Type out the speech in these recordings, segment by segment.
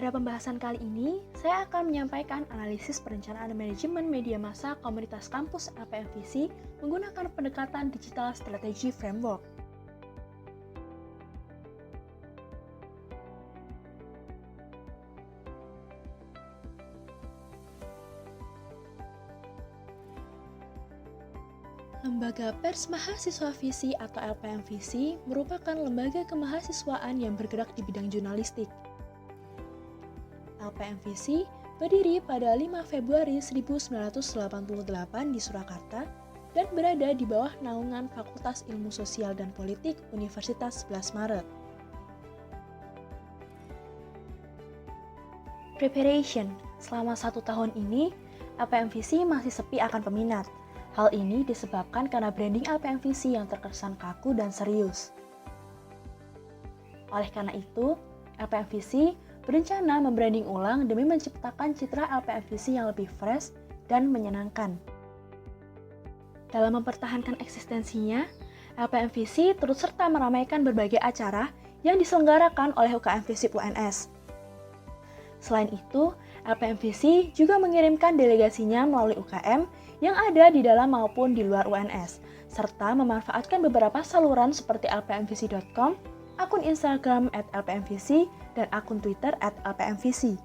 Pada pembahasan kali ini, saya akan menyampaikan analisis perencanaan manajemen media massa komunitas kampus LPMVC menggunakan pendekatan Digital Strategy Framework. Lembaga Pers Mahasiswa Visi atau LPMVC merupakan lembaga kemahasiswaan yang bergerak di bidang jurnalistik. LPMVC berdiri pada 5 Februari 1988 di Surakarta dan berada di bawah naungan Fakultas Ilmu Sosial dan Politik Universitas 11 Maret. Preparation. Selama 1 tahun ini, LPMVC masih sepi akan peminat. Hal ini disebabkan karena branding LPMVC yang terkesan kaku dan serius. Oleh karena itu, LPMVC berencana membranding ulang demi menciptakan citra LPMVC yang lebih fresh dan menyenangkan. Dalam mempertahankan eksistensinya, LPMVC turut serta meramaikan berbagai acara yang diselenggarakan oleh UKM Visip UNS. Selain itu, LPMVC juga mengirimkan delegasinya melalui UKM yang ada di dalam maupun di luar UNS, serta memanfaatkan beberapa saluran seperti lpmvc.com, akun Instagram @lpmvc, dan akun Twitter @lpmvc.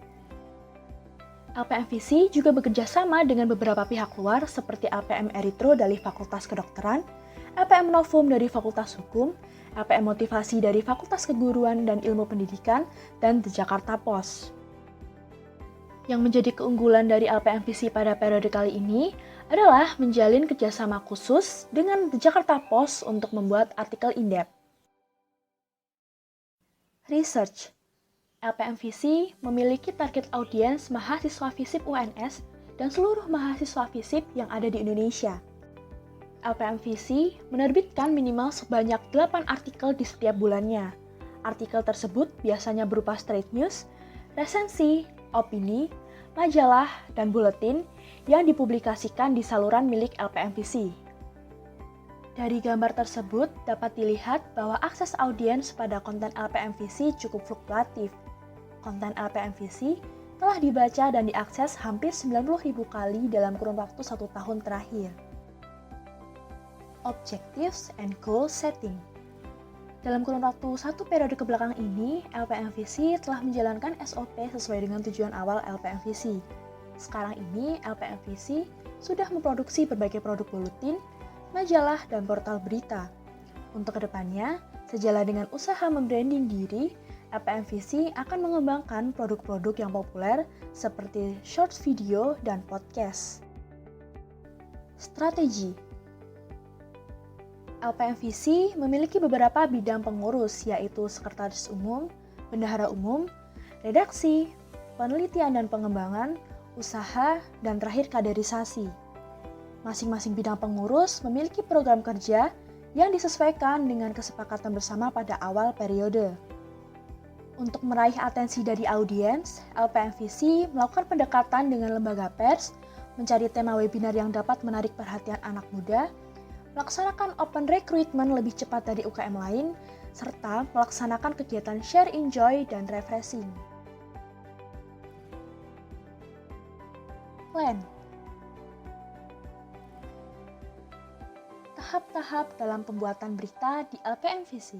LPMVC juga bekerja sama dengan beberapa pihak luar seperti LPM Eritro dari Fakultas Kedokteran, LPM Novum dari Fakultas Hukum, LPM Motivasi dari Fakultas Keguruan dan Ilmu Pendidikan, dan The Jakarta Post. Yang menjadi keunggulan dari LPMVC pada periode kali ini adalah menjalin kerjasama khusus dengan The Jakarta Post untuk membuat artikel in-depth. Research. LPMVC memiliki target audiens mahasiswa Visip UNS dan seluruh mahasiswa Visip yang ada di Indonesia. LPMVC menerbitkan minimal sebanyak 8 artikel di setiap bulannya. Artikel tersebut biasanya berupa straight news, resensi, opini, majalah, dan buletin yang dipublikasikan di saluran milik LPMVC. Dari gambar tersebut dapat dilihat bahwa akses audiens pada konten LPMVC cukup fluktuatif. Konten LPMVC telah dibaca dan diakses hampir 90.000 kali dalam kurun waktu 1 tahun terakhir. Objectives and Goal Setting. Dalam kurun waktu 1 periode kebelakang ini, LPMVC telah menjalankan SOP sesuai dengan tujuan awal LPMVC. Sekarang ini, LPMVC sudah memproduksi berbagai produk buletin, majalah, dan portal berita. Untuk kedepannya, sejalan dengan usaha membranding diri, LPMVC akan mengembangkan produk-produk yang populer seperti short video dan podcast. Strategi. LPMVC memiliki beberapa bidang pengurus, yaitu Sekretaris Umum, Bendahara Umum, Redaksi, Penelitian dan Pengembangan, Usaha, dan terakhir kaderisasi. Masing-masing bidang pengurus memiliki program kerja yang disesuaikan dengan kesepakatan bersama pada awal periode. Untuk meraih atensi dari audiens, LPMVC melakukan pendekatan dengan lembaga pers, mencari tema webinar yang dapat menarik perhatian anak muda, melaksanakan open recruitment lebih cepat dari UKM lain, serta melaksanakan kegiatan share enjoy dan refreshing. Plan. Tahap-tahap dalam pembuatan berita di LPMVC.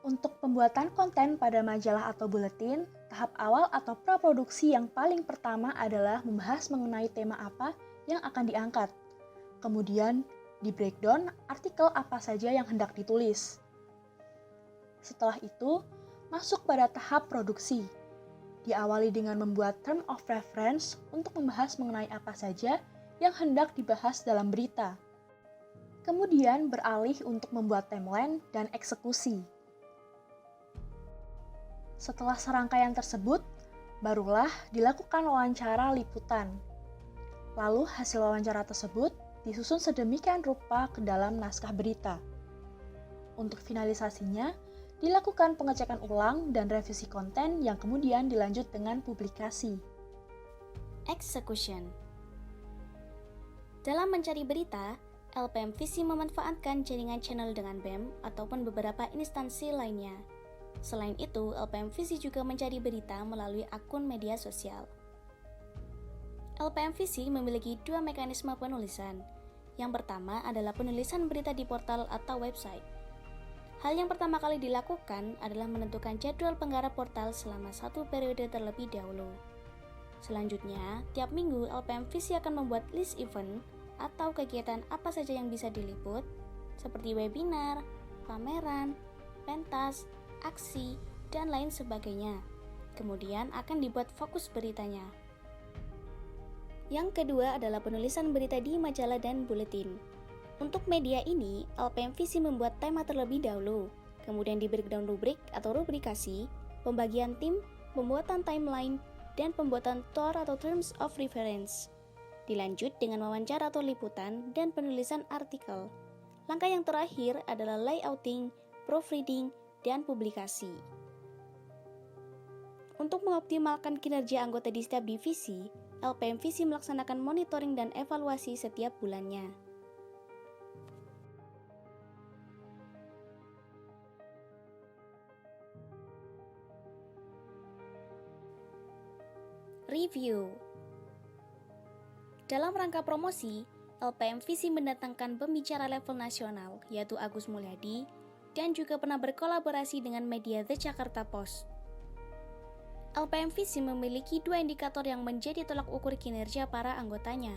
Untuk pembuatan konten pada majalah atau buletin, tahap awal atau praproduksi yang paling pertama adalah membahas mengenai tema apa yang akan diangkat. Kemudian, di breakdown artikel apa saja yang hendak ditulis. Setelah itu, masuk pada tahap produksi. Diawali dengan membuat term of reference untuk membahas mengenai apa saja yang hendak dibahas dalam berita. Kemudian beralih untuk membuat timeline dan eksekusi. Setelah serangkaian tersebut, barulah dilakukan wawancara liputan. Lalu hasil wawancara tersebut disusun sedemikian rupa ke dalam naskah berita. Untuk finalisasinya, dilakukan pengecekan ulang dan revisi konten yang kemudian dilanjut dengan publikasi. Execution. Dalam mencari berita, LPM Visi memanfaatkan jaringan channel dengan BEM ataupun beberapa instansi lainnya. Selain itu, LPM Visi juga mencari berita melalui akun media sosial. LPM Visi memiliki dua mekanisme penulisan. Yang pertama adalah penulisan berita di portal atau website. Hal yang pertama kali dilakukan adalah menentukan jadwal penggarap portal selama satu periode terlebih dahulu. Selanjutnya, tiap minggu LPM Visi akan membuat list event atau kegiatan apa saja yang bisa diliput, seperti webinar, pameran, pentas, aksi, dan lain sebagainya. Kemudian akan dibuat fokus beritanya. Yang kedua adalah penulisan berita di majalah dan buletin. Untuk media ini, LPM Visi membuat tema terlebih dahulu, kemudian di breakdown rubrik atau rubrikasi, pembagian tim, pembuatan timeline, dan pembuatan TOR atau Terms of Reference. Dilanjut dengan wawancara atau liputan dan penulisan artikel. Langkah yang terakhir adalah layouting, proofreading, dan publikasi. Untuk mengoptimalkan kinerja anggota di setiap divisi, LPM Visi melaksanakan monitoring dan evaluasi setiap bulannya. Review. Dalam rangka promosi, LPM Visi mendatangkan pembicara level nasional, yaitu Agus Mulyadi, dan juga pernah berkolaborasi dengan media The Jakarta Post. LPM Visi memiliki dua indikator yang menjadi tolak ukur kinerja para anggotanya.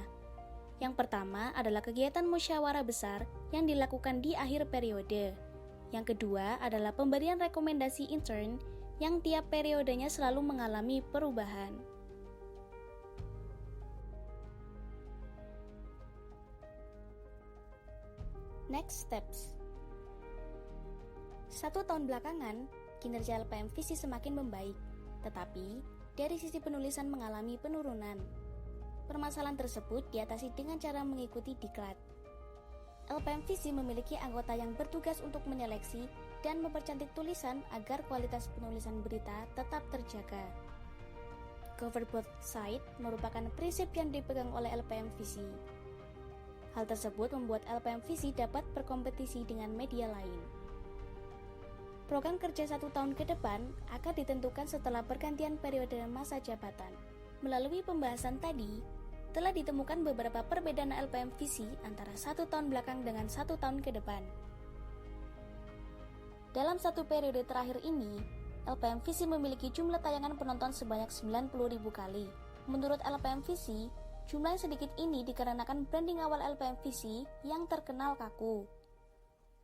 Yang pertama adalah kegiatan musyawarah besar yang dilakukan di akhir periode. Yang kedua adalah pemberian rekomendasi intern yang tiap periodenya selalu mengalami perubahan. Next steps. 1 tahun belakangan, kinerja LPM Visi semakin membaik, tetapi dari sisi penulisan mengalami penurunan. Permasalahan tersebut diatasi dengan cara mengikuti diklat. LPM Visi memiliki anggota yang bertugas untuk menyeleksi dan mempercantik tulisan agar kualitas penulisan berita tetap terjaga. Cover both side merupakan prinsip yang dipegang oleh LPM Visi. Hal tersebut membuat LPM Visi dapat berkompetisi dengan media lain. Program kerja 1 tahun ke depan akan ditentukan setelah pergantian periode masa jabatan. Melalui pembahasan tadi, telah ditemukan beberapa perbedaan LPM Visi antara 1 tahun belakang dengan 1 tahun ke depan. Dalam 1 periode terakhir ini, LPM Visi memiliki jumlah tayangan penonton sebanyak 90.000 kali. Menurut LPM Visi, jumlah yang sedikit ini dikarenakan branding awal LPM Visi yang terkenal kaku.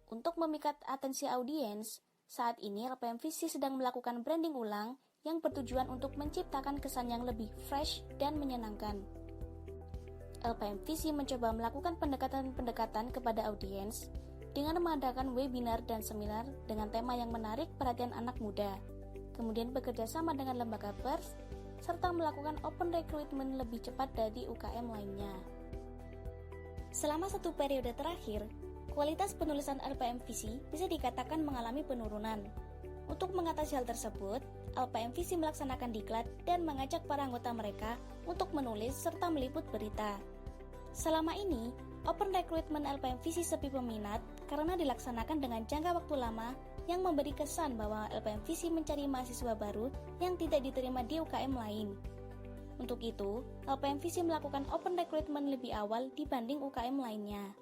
Untuk memikat atensi audiens, saat ini LPM Visi sedang melakukan branding ulang yang bertujuan untuk menciptakan kesan yang lebih fresh dan menyenangkan. LPM Visi mencoba melakukan pendekatan-pendekatan kepada audiens dengan mengadakan webinar dan seminar dengan tema yang menarik perhatian anak muda, kemudian bekerja sama dengan lembaga pers, serta melakukan open recruitment lebih cepat dari UKM lainnya. Selama 1 periode terakhir, kualitas penulisan LPM Visi bisa dikatakan mengalami penurunan. Untuk mengatasi hal tersebut, LPM Visi melaksanakan diklat dan mengajak para anggota mereka untuk menulis serta meliput berita. Selama ini, open recruitment LPM Visi sepi peminat karena dilaksanakan dengan jangka waktu lama yang memberi kesan bahwa LPM Visi mencari mahasiswa baru yang tidak diterima di UKM lain. Untuk itu, LPM Visi melakukan open recruitment lebih awal dibanding UKM lainnya.